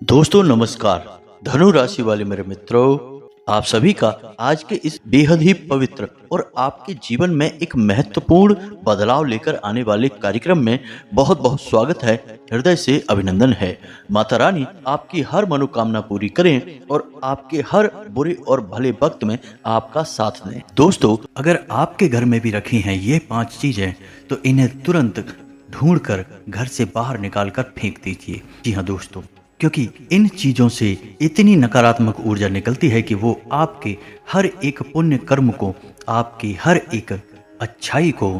दोस्तों नमस्कार। धनु राशि वाले मेरे मित्रों, आप सभी का आज के इस बेहद ही पवित्र और आपके जीवन में एक महत्वपूर्ण बदलाव लेकर आने वाले कार्यक्रम में बहुत बहुत स्वागत है। हृदय से अभिनंदन है। माता रानी आपकी हर मनोकामना पूरी करें और आपके हर बुरे और भले वक्त में आपका साथ दें। दोस्तों, अगर आपके घर में भी रखी हैं ये 5 चीजें तो इन्हें तुरंत ढूंढकर घर से बाहर निकालकर फेंक दीजिए। जी हाँ दोस्तों, क्योंकि इन चीजों से इतनी नकारात्मक ऊर्जा निकलती है कि वो आपके हर एक पुण्य कर्म को, आपकी हर एक अच्छाई को,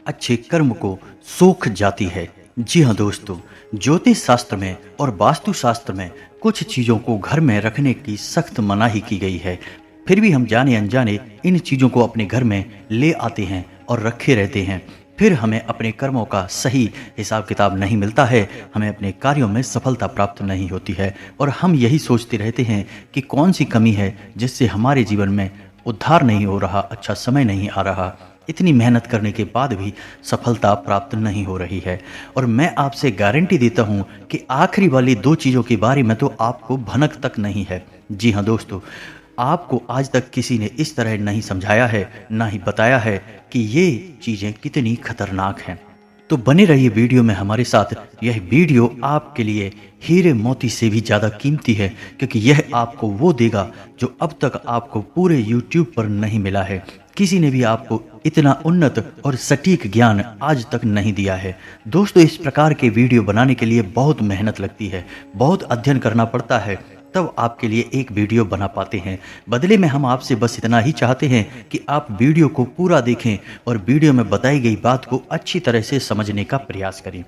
अच्छे कर्म को सोख जाती है। जी हाँ दोस्तों, ज्योतिष शास्त्र में और वास्तु शास्त्र में कुछ चीजों को घर में रखने की सख्त मनाही की गई है। फिर भी हम जाने अनजाने इन चीजों को अपने घर में ले आते हैं और रखे रहते हैं। फिर हमें अपने कर्मों का सही हिसाब किताब नहीं मिलता है, हमें अपने कार्यों में सफलता प्राप्त नहीं होती है और हम यही सोचते रहते हैं कि कौन सी कमी है जिससे हमारे जीवन में उद्धार नहीं हो रहा, अच्छा समय नहीं आ रहा। इतनी मेहनत करने के बाद भी सफलता प्राप्त नहीं हो रही है। और मैं आपसे गारंटी देता हूँ कि आखिरी वाली 2 चीज़ों के बारे में तो आपको भनक तक नहीं है। जी हाँ दोस्तों, आपको आज तक किसी ने इस तरह नहीं समझाया है, ना ही बताया है कि ये चीज़ें कितनी खतरनाक हैं। तो बने रहिए वीडियो में हमारे साथ। यह वीडियो आपके लिए हीरे मोती से भी ज़्यादा कीमती है, क्योंकि यह आपको वो देगा जो अब तक आपको पूरे YouTube पर नहीं मिला है। किसी ने भी आपको इतना उन्नत और सटीक ज्ञान आज तक नहीं दिया है। दोस्तों, इस प्रकार के वीडियो बनाने के लिए बहुत मेहनत लगती है, बहुत अध्ययन करना पड़ता है, तब आपके लिए एक वीडियो बना पाते हैं। बदले में हम आपसे बस इतना ही चाहते हैं कि आप वीडियो को पूरा देखें और वीडियो में बताई गई बात को अच्छी तरह से समझने का प्रयास करें।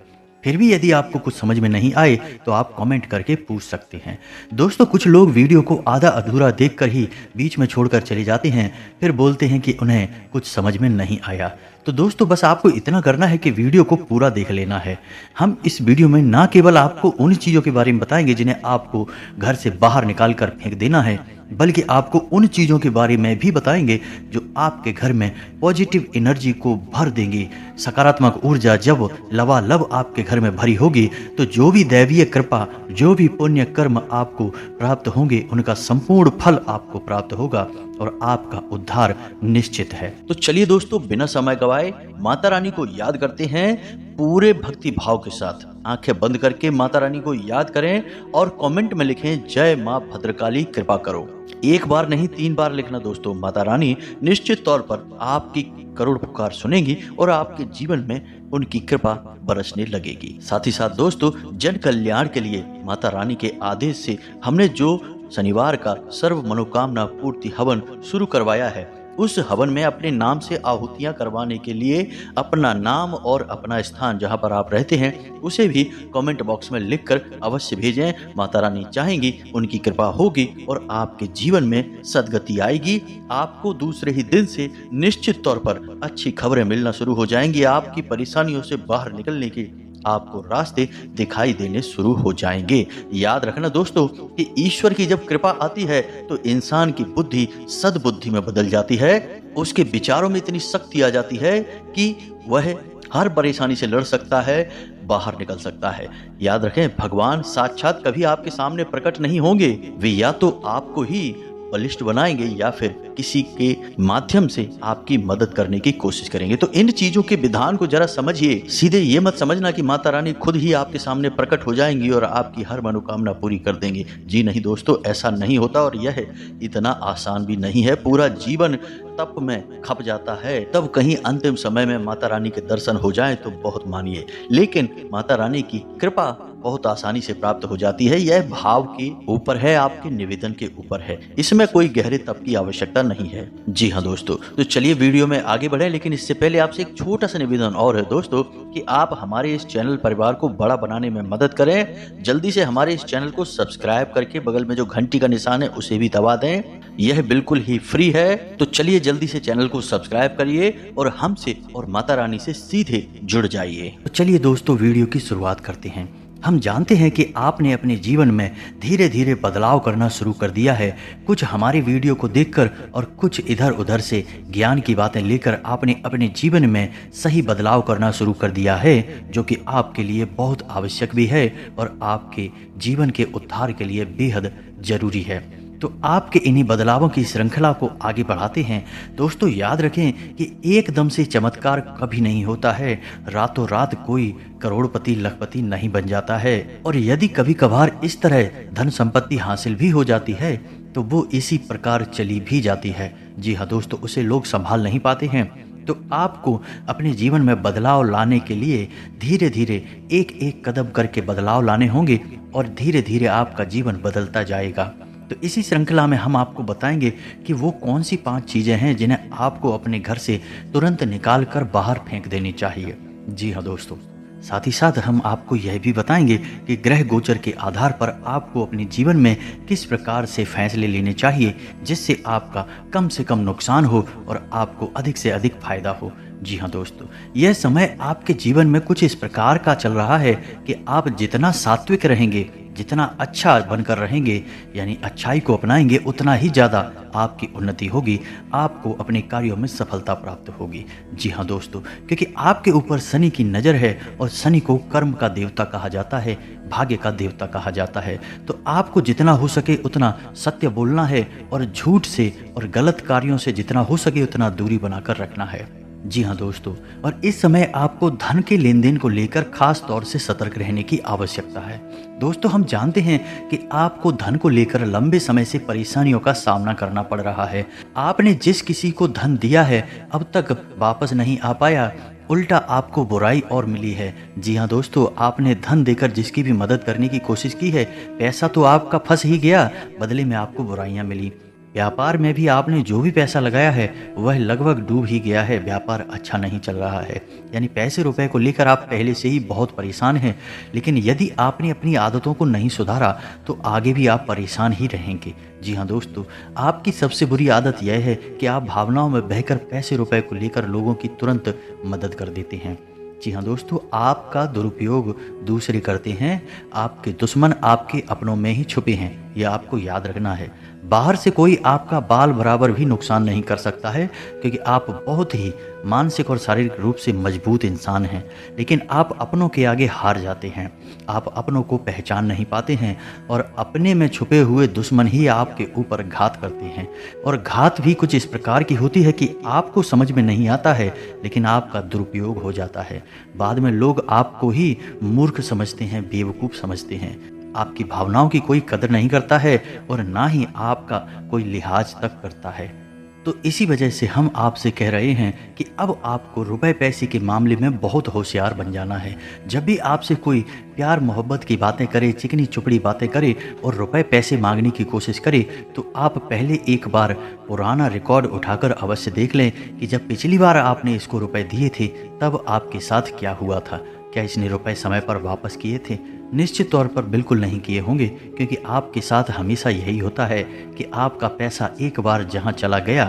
फिर भी यदि आपको कुछ समझ में नहीं आए तो आप कमेंट करके पूछ सकते हैं। दोस्तों, कुछ लोग वीडियो को आधा अधूरा देखकर ही बीच में छोड़कर चले जाते हैं, फिर बोलते हैं कि उन्हें कुछ समझ में नहीं आया। तो दोस्तों, बस आपको इतना करना है कि वीडियो को पूरा देख लेना है। हम इस वीडियो में ना केवल आपको उन चीज़ों के बारे में बताएंगे जिन्हें आपको घर से बाहर निकाल कर फेंक देना है, बल्कि आपको उन चीज़ों के बारे में भी बताएंगे जो आपके घर में पॉजिटिव एनर्जी को भर देंगी। सकारात्मक ऊर्जा जब लबालब आपके घर में भरी होगी तो जो भी दैवीय कृपा, जो भी पुण्य कर्म आपको प्राप्त होंगे, उनका संपूर्ण फल आपको प्राप्त होगा और आपका उद्धार निश्चित है। तो चलिए दोस्तों, बिना समय गवाए माता रानी को याद करते हैं पूरे भक्ति भाव के साथ। आंखें बंद करके माता रानी को याद करें और कमेंट में लिखें, जय मां भद्रकाली कृपा करो। 1 बार नहीं 3 बार लिखना दोस्तों। माता रानी निश्चित तौर पर आपकी करोड़ पुकार सुनेंगी और आपके जीवन में उनकी कृपा बरसने लगेगी। साथ ही साथ दोस्तों, जन कल्याण के लिए माता रानी के आदेश से हमने जो शनिवार का सर्व मनोकामना पूर्ति हवन शुरू करवाया है, उस हवन में अपने नाम से आहुतियां करवाने के लिए अपना नाम और अपना स्थान जहां पर आप रहते हैं उसे भी कमेंट बॉक्स में लिखकर अवश्य भेजें। माता रानी चाहेंगी, उनकी कृपा होगी और आपके जीवन में सद्गति आएगी। आपको दूसरे ही दिन से निश्चित तौर पर अच्छी खबरें मिलना शुरू हो जाएंगी। आपकी परेशानियों से बाहर निकलने की आपको रास्ते दिखाई देने शुरू हो जाएंगे। याद रखना दोस्तों कि ईश्वर की जब कृपा आती है तो इंसान की बुद्धि सद्बुद्धि में बदल जाती है। उसके विचारों में इतनी शक्ति आ जाती है कि वह हर परेशानी से लड़ सकता है, बाहर निकल सकता है। याद रखें, भगवान साक्षात कभी आपके सामने प्रकट नहीं होंगे। वे या तो आपको ही बलिष्ठ बनाएंगे या फिर किसी के माध्यम से आपकी मदद करने की कोशिश करेंगे। तो इन चीजों के विधान को जरा समझिए। सीधे ये मत समझना कि माता रानी खुद ही आपके सामने प्रकट हो जाएंगी और आपकी हर मनोकामना पूरी कर देंगी। जी नहीं दोस्तों, ऐसा नहीं होता और यह इतना आसान भी नहीं है। पूरा जीवन तप में खप जाता है, तब कहीं अंतिम समय में माता रानी के दर्शन हो जाए तो बहुत मानिए। लेकिन माता रानी की कृपा बहुत आसानी से प्राप्त हो जाती है। यह भाव के ऊपर है, आपके निवेदन के ऊपर है। इसमें कोई गहरे तप की आवश्यकता नहीं है। जी हाँ दोस्तों, तो चलिए वीडियो में आगे बढ़े, लेकिन इससे पहले आपसे एक छोटा सा निवेदन और है दोस्तों कि आप हमारे इस चैनल परिवार को बड़ा बनाने में मदद करें। जल्दी से हमारे इस चैनल को सब्सक्राइब करके बगल में जो घंटी का निशान है उसे भी दबा दें। यह बिल्कुल ही फ्री है। तो चलिए जल्दी से चैनल को सब्सक्राइब करिए और हमसे और माता रानी से सीधे जुड़ जाइए। तो चलिए दोस्तों, वीडियो की शुरुआत करते हैं। हम जानते हैं कि आपने अपने जीवन में धीरे धीरे बदलाव करना शुरू कर दिया है। कुछ हमारी वीडियो को देखकर और कुछ इधर उधर से ज्ञान की बातें लेकर आपने अपने जीवन में सही बदलाव करना शुरू कर दिया है, जो कि आपके लिए बहुत आवश्यक भी है और आपके जीवन के उद्धार के लिए बेहद ज़रूरी है। तो आपके इन्हीं बदलावों की श्रृंखला को आगे बढ़ाते हैं। दोस्तों, याद रखें कि एकदम से चमत्कार कभी नहीं होता है। रातों रात कोई करोड़पति लखपति नहीं बन जाता है, और यदि कभी कभार इस तरह धन संपत्ति हासिल भी हो जाती है तो वो इसी प्रकार चली भी जाती है। जी हाँ दोस्तों, उसे लोग संभाल नहीं पाते हैं। तो आपको अपने जीवन में बदलाव लाने के लिए धीरे धीरे एक एक कदम करके बदलाव लाने होंगे और धीरे धीरे आपका जीवन बदलता जाएगा। तो इसी श्रृंखला में हम आपको बताएंगे कि वो कौन सी 5 चीज़ें हैं जिन्हें आपको अपने घर से तुरंत निकाल कर बाहर फेंक देनी चाहिए। जी हाँ दोस्तों, साथ ही साथ हम आपको यह भी बताएंगे कि ग्रह गोचर के आधार पर आपको अपने जीवन में किस प्रकार से फैसले लेने चाहिए जिससे आपका कम से कम नुकसान हो और आपको अधिक से अधिक फायदा हो। जी हाँ दोस्तों, यह समय आपके जीवन में कुछ इस प्रकार का चल रहा है कि आप जितना सात्विक रहेंगे, जितना अच्छा बनकर रहेंगे, यानी अच्छाई को अपनाएंगे, उतना ही ज़्यादा आपकी उन्नति होगी, आपको अपने कार्यों में सफलता प्राप्त होगी। जी हाँ दोस्तों, क्योंकि आपके ऊपर शनि की नज़र है और शनि को कर्म का देवता कहा जाता है, भाग्य का देवता कहा जाता है। तो आपको जितना हो सके उतना सत्य बोलना है और झूठ से और गलत कार्यों से जितना हो सके उतना दूरी बनाकर रखना है। जी हाँ दोस्तों, और इस समय आपको धन के लेन देन को लेकर खास तौर से सतर्क रहने की आवश्यकता है। दोस्तों, हम जानते हैं कि आपको धन को लेकर लंबे समय से परेशानियों का सामना करना पड़ रहा है। आपने जिस किसी को धन दिया है अब तक वापस नहीं आ पाया, उल्टा आपको बुराई और मिली है। जी हाँ दोस्तों, आपने धन देकर जिसकी भी मदद करने की कोशिश की है, पैसा तो आपका फंस ही गया, बदले में आपको बुराइयाँ मिली। व्यापार में भी आपने जो भी पैसा लगाया है वह लगभग डूब ही गया है, व्यापार अच्छा नहीं चल रहा है। यानी पैसे रुपए को लेकर आप पहले से ही बहुत परेशान हैं, लेकिन यदि आपने अपनी आदतों को नहीं सुधारा तो आगे भी आप परेशान ही रहेंगे। जी हाँ दोस्तों, आपकी सबसे बुरी आदत यह है कि आप भावनाओं में बहकर पैसे रुपए को लेकर लोगों की तुरंत मदद कर देते हैं। जी हाँ दोस्तों, आपका दुरुपयोग दूसरे करते हैं, आपके दुश्मन आपके अपनों में ही छुपे हैं, यह आपको याद रखना है। बाहर से कोई आपका बाल बराबर भी नुकसान नहीं कर सकता है, क्योंकि आप बहुत ही मानसिक और शारीरिक रूप से मजबूत इंसान हैं, लेकिन आप अपनों के आगे हार जाते हैं। आप अपनों को पहचान नहीं पाते हैं और अपने में छुपे हुए दुश्मन ही आपके ऊपर घात करते हैं। और घात भी कुछ इस प्रकार की होती है कि आपको समझ में नहीं आता है, लेकिन आपका दुरुपयोग हो जाता है। बाद में लोग आपको ही मूर्ख समझते हैं, बेवकूफ़ समझते हैं। आपकी भावनाओं की कोई कदर नहीं करता है और ना ही आपका कोई लिहाज तक करता है। तो इसी वजह से हम आपसे कह रहे हैं कि अब आपको रुपए पैसे के मामले में बहुत होशियार बन जाना है। जब भी आपसे कोई प्यार मोहब्बत की बातें करे, चिकनी चुपड़ी बातें करे और रुपए पैसे मांगने की कोशिश करे, तो आप पहले एक बार पुराना रिकॉर्ड उठाकर अवश्य देख लें कि जब पिछली बार आपने इसको रुपए दिए थे तब आपके साथ क्या हुआ था। क्या इसने रुपए समय पर वापस किए थे? निश्चित तौर पर बिल्कुल नहीं किए होंगे, क्योंकि आपके साथ हमेशा यही होता है कि आपका पैसा एक बार जहां चला गया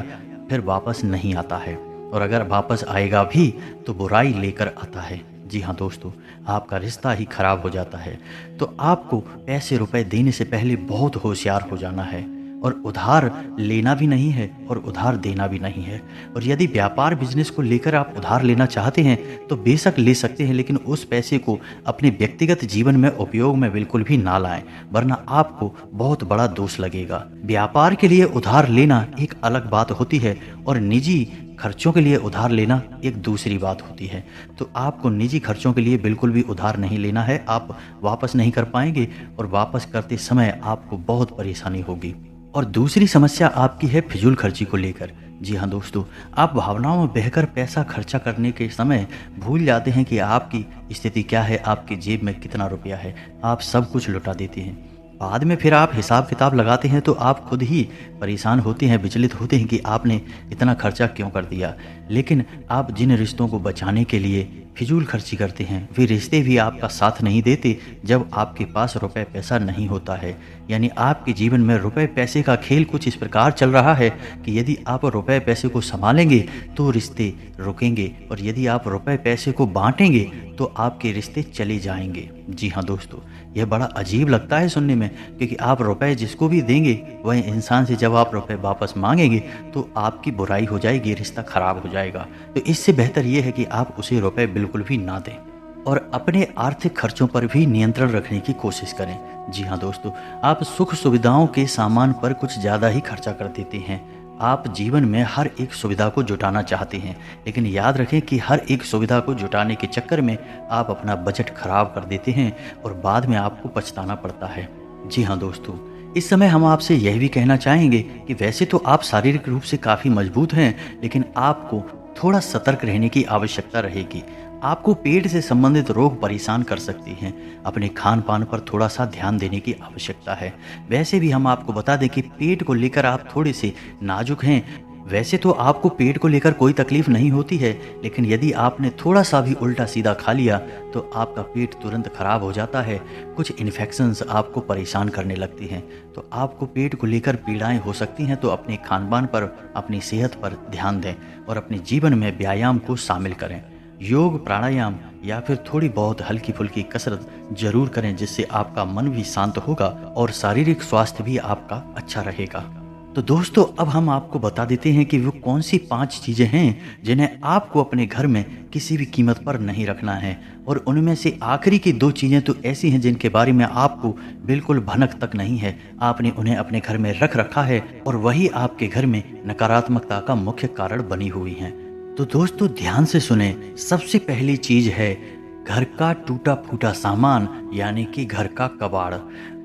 फिर वापस नहीं आता है, और अगर वापस आएगा भी तो बुराई लेकर आता है। जी हाँ दोस्तों, आपका रिश्ता ही खराब हो जाता है। तो आपको पैसे रुपए देने से पहले बहुत होशियार हो जाना है, और उधार लेना भी नहीं है और उधार देना भी नहीं है। और यदि व्यापार बिजनेस को लेकर आप उधार लेना चाहते हैं तो बेशक ले सकते हैं, लेकिन उस पैसे को अपने व्यक्तिगत जीवन में उपयोग में बिल्कुल भी ना लाएं, वरना आपको बहुत बड़ा दोष लगेगा। व्यापार के लिए उधार लेना एक अलग बात होती है और निजी खर्चों के लिए उधार लेना एक दूसरी बात होती है। तो आपको निजी खर्चों के लिए बिल्कुल भी उधार नहीं लेना है, आप वापस नहीं कर पाएंगे और वापस करते समय आपको बहुत परेशानी होगी। और दूसरी समस्या आपकी है फिजूल खर्ची को लेकर। जी हाँ दोस्तों, आप भावनाओं में बहकर पैसा खर्चा करने के समय भूल जाते हैं कि आपकी स्थिति क्या है, आपकी जेब में कितना रुपया है। आप सब कुछ लुटा देते हैं। बाद में फिर आप हिसाब किताब लगाते हैं तो आप खुद ही परेशान होते हैं, विचलित होते हैं कि आपने इतना खर्चा क्यों कर दिया। लेकिन आप जिन रिश्तों को बचाने के लिए फिजूल खर्ची करते हैं, वे रिश्ते भी आपका साथ नहीं देते जब आपके पास रुपए पैसा नहीं होता है। यानी आपके जीवन में रुपए पैसे का खेल कुछ इस प्रकार चल रहा है कि यदि आप रुपए पैसे को संभालेंगे तो रिश्ते रुकेंगे, और यदि आप रुपए पैसे को बांटेंगे तो आपके रिश्ते चले जाएंगे। जी हाँ दोस्तों, यह बड़ा अजीब लगता है सुनने में, क्योंकि आप रुपए जिसको भी देंगे वह इंसान से जब आप रुपए वापस मांगेंगे तो आपकी बुराई हो जाएगी, रिश्ता खराब हो जाएगा। तो इससे बेहतर यह है कि आप उसे रुपए बिल्कुल भी ना दें और अपने आर्थिक खर्चों पर भी नियंत्रण रखने की कोशिश करें। जी हाँ दोस्तों, आप सुख सुविधाओं के सामान पर कुछ ज़्यादा ही खर्चा कर देते हैं। आप जीवन में हर एक सुविधा को जुटाना चाहते हैं, लेकिन याद रखें कि हर एक सुविधा को जुटाने के चक्कर में आप अपना बजट खराब कर देते हैं और बाद में आपको पछताना पड़ता है। जी हाँ दोस्तों, इस समय हम आपसे यह भी कहना चाहेंगे कि वैसे तो आप शारीरिक रूप से काफ़ी मजबूत हैं, लेकिन आपको थोड़ा सतर्क रहने की आवश्यकता रहेगी। आपको पेट से संबंधित रोग परेशान कर सकती हैं। अपने खान पान पर थोड़ा सा ध्यान देने की आवश्यकता है। वैसे भी हम आपको बता दें कि पेट को लेकर आप थोड़े से नाजुक हैं। वैसे तो आपको पेट को लेकर कोई तकलीफ नहीं होती है, लेकिन यदि आपने थोड़ा सा भी उल्टा सीधा खा लिया तो आपका पेट तुरंत खराब हो जाता है। कुछ इन्फेक्शंस आपको परेशान करने लगती हैं। तो आपको पेट को लेकर पीड़ाएं हो सकती हैं, तो अपने खान पान पर, अपनी सेहत पर ध्यान दें और अपने जीवन में व्यायाम को शामिल करें। योग, प्राणायाम या फिर थोड़ी बहुत हल्की फुल्की कसरत जरूर करें, जिससे आपका मन भी शांत होगा और शारीरिक स्वास्थ्य भी आपका अच्छा रहेगा। तो दोस्तों, अब हम आपको बता देते हैं कि वो कौन सी 5 चीज़ें हैं जिन्हें आपको अपने घर में किसी भी कीमत पर नहीं रखना है। और उनमें से आखिरी की 2 चीज़ें तो ऐसी हैं जिनके बारे में आपको बिल्कुल भनक तक नहीं है। आपने उन्हें अपने घर में रख रखा है और वही आपके घर में नकारात्मकता का मुख्य कारण बनी हुई हैं। तो दोस्तों, ध्यान से सुने। सबसे पहली चीज है घर का टूटा फूटा सामान, यानी कि घर का कबाड़।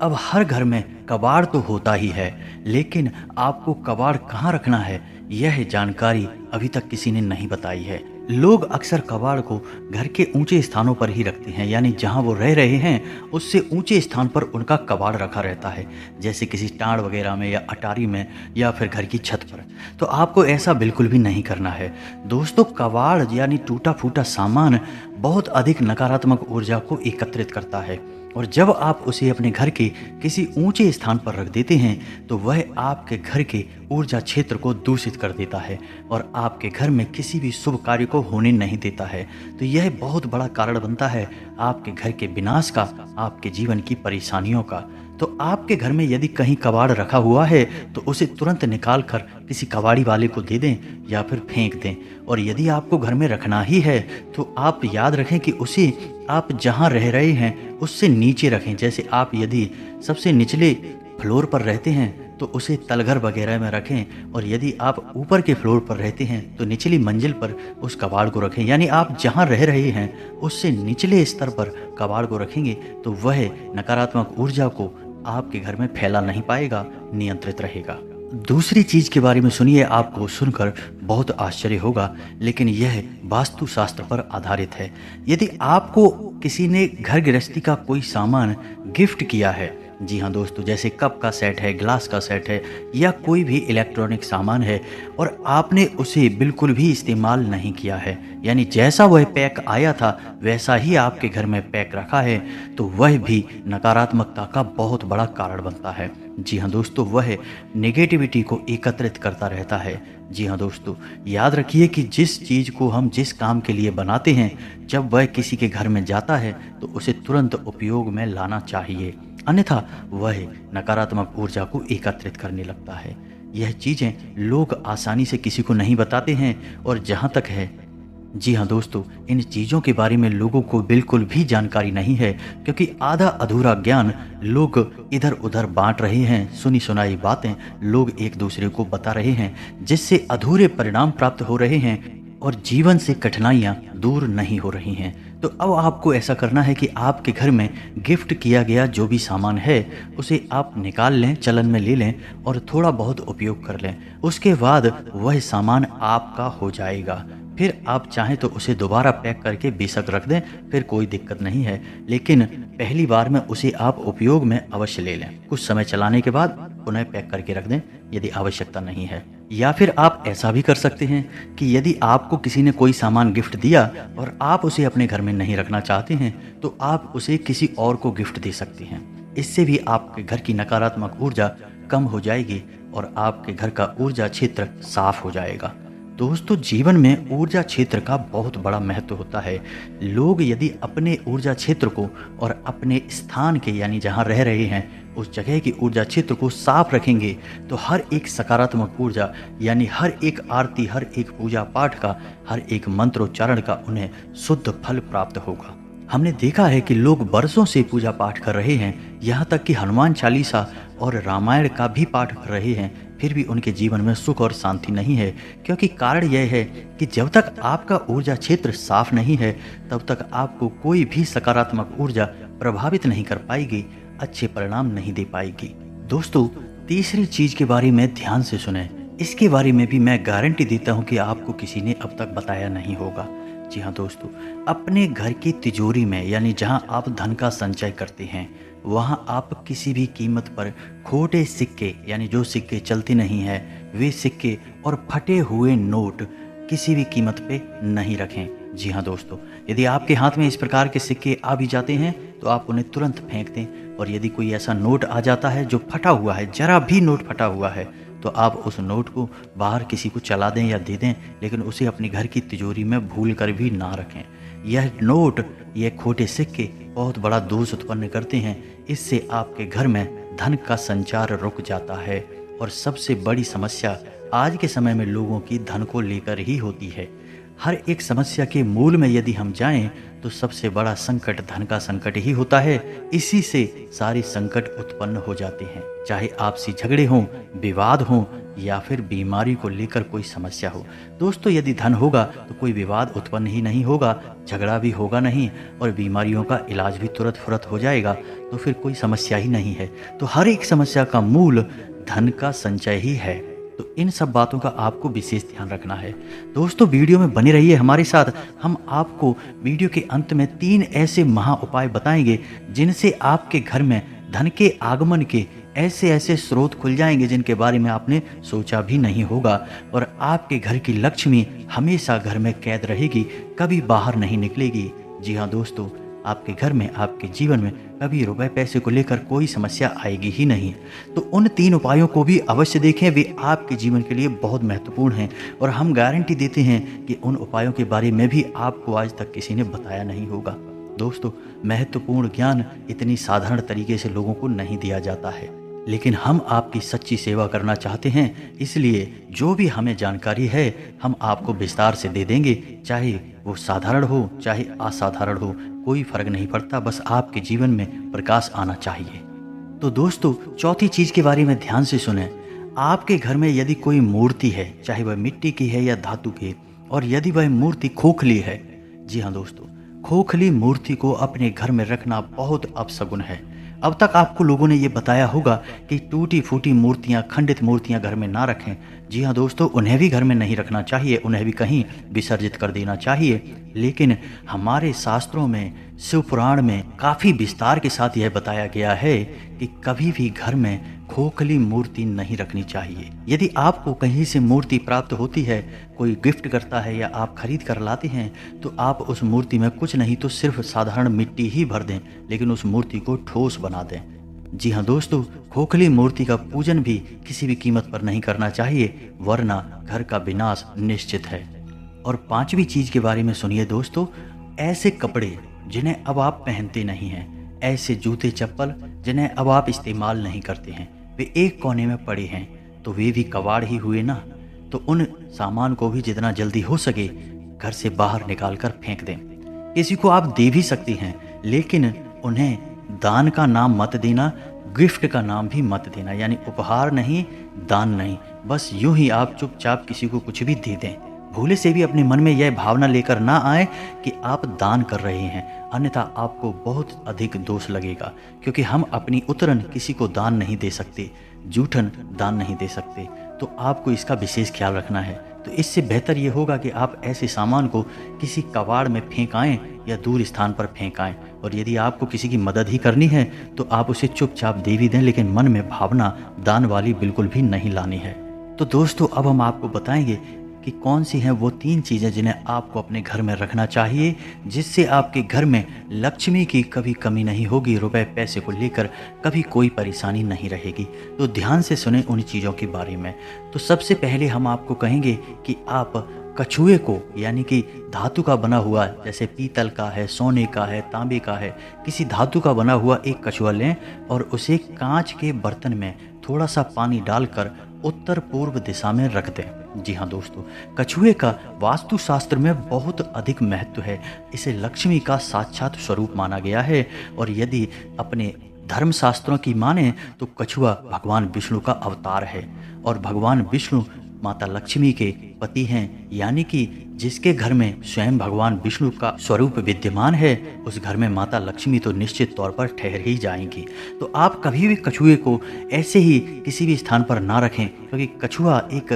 अब हर घर में कबाड़ तो होता ही है, लेकिन आपको कबाड़ कहाँ रखना है यह जानकारी अभी तक किसी ने नहीं बताई है। लोग अक्सर कबाड़ को घर के ऊंचे स्थानों पर ही रखते हैं, यानी जहां वो रह रहे हैं उससे ऊंचे स्थान पर उनका कबाड़ रखा रहता है, जैसे किसी टाड़ वगैरह में या अटारी में या फिर घर की छत पर। तो आपको ऐसा बिल्कुल भी नहीं करना है। दोस्तों, कबाड़ यानी टूटा फूटा सामान बहुत अधिक नकारात्मक ऊर्जा को एकत्रित करता है, और जब आप उसे अपने घर के किसी ऊंचे स्थान पर रख देते हैं तो वह आपके घर के ऊर्जा क्षेत्र को दूषित कर देता है और आपके घर में किसी भी शुभ कार्य को होने नहीं देता है। तो यह बहुत बड़ा कारण बनता है आपके घर के विनाश का, आपके जीवन की परेशानियों का। तो आपके घर में यदि कहीं कबाड़ रखा हुआ है तो उसे तुरंत निकाल कर किसी कबाड़ी वाले को दे दें या फिर फेंक दें। और यदि आपको घर में रखना ही है तो आप याद रखें कि उसे आप जहां रह रहे हैं उससे नीचे रखें। जैसे आप यदि सबसे निचले फ्लोर पर रहते हैं तो उसे तलघर वगैरह में रखें, और यदि आप ऊपर के फ्लोर पर रहते हैं तो निचली मंजिल पर उस कबाड़ को रखें। यानी आप जहां रह रहे हैं उससे निचले स्तर पर कबाड़ को रखेंगे तो वह नकारात्मक ऊर्जा को आपके घर में फैला नहीं पाएगा, नियंत्रित रहेगा। दूसरी चीज के बारे में सुनिए, आपको सुनकर बहुत आश्चर्य होगा, लेकिन यह वास्तुशास्त्र पर आधारित है। यदि आपको किसी ने घर गृहस्थी का कोई सामान गिफ्ट किया है, जी हाँ दोस्तों, जैसे कप का सेट है, ग्लास का सेट है या कोई भी इलेक्ट्रॉनिक सामान है, और आपने उसे बिल्कुल भी इस्तेमाल नहीं किया है, यानी जैसा वह पैक आया था वैसा ही आपके घर में पैक रखा है, तो वह भी नकारात्मकता का बहुत बड़ा कारण बनता है। जी हाँ दोस्तों, वह नेगेटिविटी को एकत्रित करता रहता है। जी हाँ दोस्तों, याद रखिए कि जिस चीज़ को हम जिस काम के लिए बनाते हैं, जब वह किसी के घर में जाता है तो उसे तुरंत उपयोग में लाना चाहिए, अन्यथा वह नकारात्मक ऊर्जा को एकत्रित करने लगता है। यह चीज़ें लोग आसानी से किसी को नहीं बताते हैं, और जहाँ तक है, जी हाँ दोस्तों, इन चीज़ों के बारे में लोगों को बिल्कुल भी जानकारी नहीं है, क्योंकि आधा अधूरा ज्ञान लोग इधर उधर बांट रहे हैं। सुनी सुनाई बातें लोग एक दूसरे को बता रहे हैं, जिससे अधूरे परिणाम प्राप्त हो रहे हैं और जीवन से कठिनाइयाँ दूर नहीं हो रही हैं। तो अब आपको ऐसा करना है कि आपके घर में गिफ्ट किया गया जो भी सामान है उसे आप निकाल लें, चलन में ले लें और थोड़ा बहुत उपयोग कर लें। उसके बाद वह सामान आपका हो जाएगा। फिर आप चाहें तो उसे दोबारा पैक करके बेशक रख दें, फिर कोई दिक्कत नहीं है, लेकिन पहली बार में उसे आप उपयोग में अवश्य ले लें। कुछ समय चलाने के बाद पुनः पैक करके रख दें यदि आवश्यकता नहीं है। या फिर आप ऐसा भी कर सकते हैं कि यदि आपको किसी ने कोई सामान गिफ्ट दिया और आप उसे अपने घर में नहीं रखना चाहते हैं तो आप उसे किसी और को गिफ्ट दे सकते हैं। इससे भी आपके घर की नकारात्मक ऊर्जा कम हो जाएगी और आपके घर का ऊर्जा क्षेत्र साफ हो जाएगा। दोस्तों, जीवन में ऊर्जा क्षेत्र का बहुत बड़ा महत्व होता है। लोग यदि अपने ऊर्जा क्षेत्र को और अपने स्थान के यानी जहाँ रह रहे हैं उस जगह की ऊर्जा क्षेत्र को साफ रखेंगे तो हर एक सकारात्मक ऊर्जा यानी हर एक आरती, हर एक पूजा पाठ का, हर एक मंत्रोच्चारण का उन्हें शुद्ध फल प्राप्त होगा। हमने देखा है कि लोग बरसों से पूजा पाठ कर रहे हैं, यहाँ तक कि हनुमान चालीसा और रामायण का भी पाठ कर रहे हैं, फिर भी उनके जीवन में सुख और शांति नहीं है। क्योंकि कारण यह है कि जब तक आपका ऊर्जा क्षेत्र साफ नहीं है तब तक आपको कोई भी सकारात्मक ऊर्जा प्रभावित नहीं कर पाएगी, अच्छे परिणाम नहीं दे पाएगी। दोस्तों, तीसरी चीज के बारे में ध्यान से सुने। इसके बारे में भी मैं गारंटी देता हूँ कि आपको किसी ने अब तक बताया नहीं होगा। जी हाँ दोस्तों, अपने घर की तिजोरी में यानी जहाँ आप धन का संचय करते हैं वहाँ आप किसी भी कीमत पर खोटे सिक्के यानी जो सिक्के चलते नहीं हैं वे सिक्के और फटे हुए नोट किसी भी कीमत पे नहीं रखें। जी हाँ दोस्तों, यदि आपके हाथ में इस प्रकार के सिक्के आ भी जाते हैं तो आप उन्हें तुरंत फेंक दें। और यदि कोई ऐसा नोट आ जाता है जो फटा हुआ है, जरा भी नोट फटा हुआ है, तो आप उस नोट को बाहर किसी को चला दें या दे दें, लेकिन उसे अपने घर की तिजोरी में भूल कर भी ना रखें। यह नोट, यह खोटे सिक्के बहुत बड़ा दोष उत्पन्न करते हैं। इससे आपके घर में धन का संचार रुक जाता है और सबसे बड़ी समस्या आज के समय में लोगों की धन को लेकर ही होती है। हर एक समस्या के मूल में यदि हम जाएं तो सबसे बड़ा संकट धन का संकट ही होता है। इसी से सारे संकट उत्पन्न हो जाते हैं, चाहे आपसी झगड़े हों, विवाद हों या फिर बीमारी को लेकर कोई समस्या हो। दोस्तों, यदि धन होगा तो कोई विवाद उत्पन्न ही नहीं होगा, झगड़ा भी होगा नहीं और बीमारियों का इलाज भी तुरंत फुरत हो जाएगा, तो फिर कोई समस्या ही नहीं है। तो हर एक समस्या का मूल धन का संचय ही है। तो इन सब बातों का आपको विशेष ध्यान रखना है। दोस्तों, वीडियो में बने रहिए हमारे साथ। हम आपको वीडियो के अंत में 3 ऐसे महा उपाय बताएंगे जिनसे आपके घर में धन के आगमन के ऐसे ऐसे स्रोत खुल जाएंगे जिनके बारे में आपने सोचा भी नहीं होगा और आपके घर की लक्ष्मी हमेशा घर में कैद रहेगी, कभी बाहर नहीं निकलेगी। जी हाँ दोस्तों, आपके घर में, आपके जीवन में कभी रुपए पैसे को लेकर कोई समस्या आएगी ही नहीं। तो उन 3 उपायों को भी अवश्य देखें, वे आपके जीवन के लिए बहुत महत्वपूर्ण हैं और हम गारंटी देते हैं कि उन उपायों के बारे में भी आपको आज तक किसी ने बताया नहीं होगा। दोस्तों, महत्वपूर्ण ज्ञान इतनी साधारण तरीके से लोगों को नहीं दिया जाता है, लेकिन हम आपकी सच्ची सेवा करना चाहते हैं, इसलिए जो भी हमें जानकारी है हम आपको विस्तार से दे देंगे। चाहे वो साधारण हो चाहे असाधारण हो, कोई फर्क नहीं पड़ता, बस आपके जीवन में प्रकाश आना चाहिए। तो दोस्तों, चौथी चीज के बारे में ध्यान से सुने। आपके घर में यदि कोई मूर्ति है, चाहे वह मिट्टी की है या धातु की, और यदि वह मूर्ति खोखली है, जी हाँ दोस्तों, खोखली मूर्ति को अपने घर में रखना बहुत अपशगुन है। अब तक आपको लोगों ने ये बताया होगा कि टूटी फूटी मूर्तियां, खंडित मूर्तियां घर में ना रखें। जी हाँ दोस्तों, उन्हें भी घर में नहीं रखना चाहिए, उन्हें भी कहीं विसर्जित कर देना चाहिए। लेकिन हमारे शास्त्रों में, शिव पुराण में काफ़ी विस्तार के साथ यह बताया गया है कि कभी भी घर में खोखली मूर्ति नहीं रखनी चाहिए। यदि आपको कहीं से मूर्ति प्राप्त होती है, कोई गिफ्ट करता है या आप खरीद कर लाते हैं, तो आप उस मूर्ति में कुछ नहीं तो सिर्फ साधारण मिट्टी ही भर दें, लेकिन उस मूर्ति को ठोस बना दें। जी हाँ दोस्तों, खोखली मूर्ति का पूजन भी किसी भी कीमत पर नहीं करना चाहिए, वरना घर का विनाश निश्चित है। और 5वीं चीज के बारे में सुनिए दोस्तों, ऐसे कपड़े जिन्हें अब आप पहनते नहीं हैं, ऐसे जूते चप्पल जिन्हें अब आप इस्तेमाल नहीं करते हैं, वे एक कोने में पड़े हैं, तो वे भी कबाड़ ही हुए ना। तो उन सामान को भी जितना जल्दी हो सके घर से बाहर निकाल कर फेंक दें। किसी को आप दे भी सकती हैं, लेकिन उन्हें दान का नाम मत देना, गिफ्ट का नाम भी मत देना, यानी उपहार नहीं, दान नहीं, बस यूं ही आप चुपचाप किसी को कुछ भी दे दें। भूले से भी अपने मन में यह भावना लेकर ना आए कि आप दान कर रहे हैं, अन्यथा आपको बहुत अधिक दोष लगेगा। क्योंकि हम अपनी उतरन किसी को दान नहीं दे सकते, जूठन दान नहीं दे सकते, तो आपको इसका विशेष ख्याल रखना है। तो इससे बेहतर ये होगा कि आप ऐसे सामान को किसी कबाड़ में फेंक आएँ या दूर स्थान पर फेंक आएँ। और यदि आपको किसी की मदद ही करनी है तो आप उसे चुपचाप दे भी दें, लेकिन मन में भावना दान वाली बिल्कुल भी नहीं लानी है। तो दोस्तों अब हम आपको बताएंगे कि कौन सी हैं वो 3 चीज़ें जिन्हें आपको अपने घर में रखना चाहिए, जिससे आपके घर में लक्ष्मी की कभी कमी नहीं होगी, रुपए पैसे को लेकर कभी कोई परेशानी नहीं रहेगी। तो ध्यान से सुने उन चीज़ों के बारे में। तो सबसे पहले हम आपको कहेंगे कि आप कछुए को, यानी कि धातु का बना हुआ, जैसे पीतल का है, सोने का है, तांबे का है, किसी धातु का बना हुआ एक कछुआ लें और उसे कांच के बर्तन में थोड़ा सा पानी डालकर उत्तर पूर्व दिशा में रख दें। जी हाँ दोस्तों, कछुए का वास्तुशास्त्र में बहुत अधिक महत्व है। इसे लक्ष्मी का साक्षात स्वरूप माना गया है और यदि अपने धर्मशास्त्रों की माने तो कछुआ भगवान विष्णु का अवतार है और भगवान विष्णु माता लक्ष्मी के पति हैं, यानी कि जिसके घर में स्वयं भगवान विष्णु का स्वरूप विद्यमान है, उस घर में माता लक्ष्मी तो निश्चित तौर पर ठहर ही जाएंगी। तो आप कभी भी कछुए को ऐसे ही किसी भी स्थान पर ना रखें, क्योंकि कछुआ एक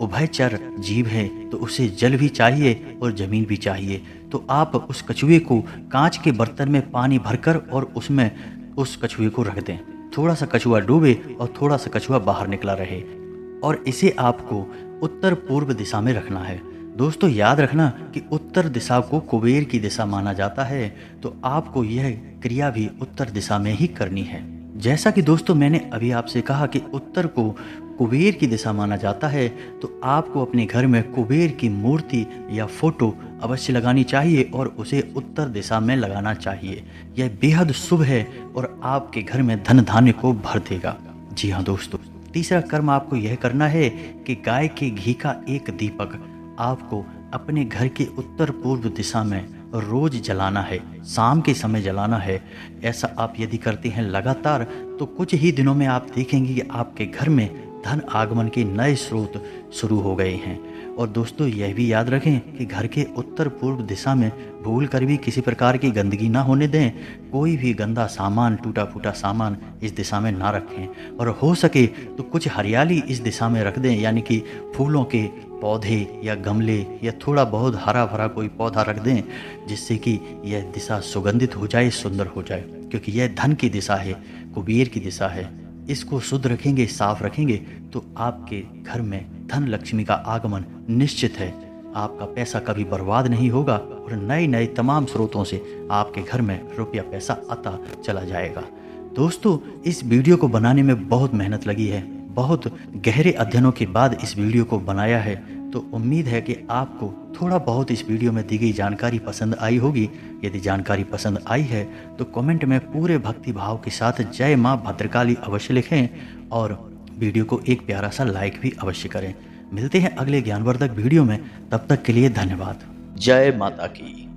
उभयचर जीव है, तो उसे जल भी चाहिए और जमीन भी चाहिए। तो आप उस कछुए को कांच के बर्तन में पानी भरकर और उसमें उस कछुए को रख दें। थोड़ा सा कछुआ डूबे और थोड़ा सा कछुआ बाहर निकला रहे और इसे आपको उत्तर पूर्व दिशा में रखना है। दोस्तों याद रखना कि उत्तर दिशा को कुबेर की दिशा माना जाता है, तो आपको यह क्रिया भी उत्तर दिशा में ही करनी है। जैसा कि दोस्तों मैंने अभी आपसे कहा कि उत्तर को कुबेर की दिशा माना जाता है, तो आपको अपने घर में कुबेर की मूर्ति या फोटो अवश्य लगानी चाहिए और उसे उत्तर दिशा में लगाना चाहिए। यह बेहद शुभ है और आपके घर में धन धान्य को भर देगा। जी हाँ दोस्तों, तीसरा कर्म आपको यह करना है कि गाय के घी का एक दीपक आपको अपने घर के उत्तर पूर्व दिशा में रोज जलाना है, शाम के समय जलाना है। ऐसा आप यदि करते हैं लगातार, तो कुछ ही दिनों में आप देखेंगे कि आपके घर में धन आगमन के नए स्रोत शुरू हो गए हैं। और दोस्तों यह भी याद रखें कि घर के उत्तर पूर्व दिशा में भूल कर भी किसी प्रकार की गंदगी ना होने दें। कोई भी गंदा सामान, टूटा फूटा सामान इस दिशा में ना रखें और हो सके तो कुछ हरियाली इस दिशा में रख दें, यानी कि फूलों के पौधे या गमले या थोड़ा बहुत हरा भरा कोई पौधा रख दें, जिससे कि यह दिशा सुगंधित हो जाए, सुंदर हो जाए। क्योंकि यह धन की दिशा है, कुबेर की दिशा है। इसको शुद्ध रखेंगे, साफ रखेंगे, तो आपके घर में धन लक्ष्मी का आगमन निश्चित है। आपका पैसा कभी बर्बाद नहीं होगा और नए नए तमाम स्रोतों से आपके घर में रुपया पैसा आता चला जाएगा। दोस्तों इस वीडियो को बनाने में बहुत मेहनत लगी है, बहुत गहरे अध्ययनों के बाद इस वीडियो को बनाया है। तो उम्मीद है कि आपको थोड़ा बहुत इस वीडियो में दी गई जानकारी पसंद आई होगी। यदि जानकारी पसंद आई है तो कमेंट में पूरे भक्ति भाव के साथ जय माँ भद्रकाली अवश्य लिखें और वीडियो को एक प्यारा सा लाइक भी अवश्य करें। मिलते हैं अगले ज्ञानवर्धक वीडियो में, तब तक के लिए धन्यवाद। जय माता की।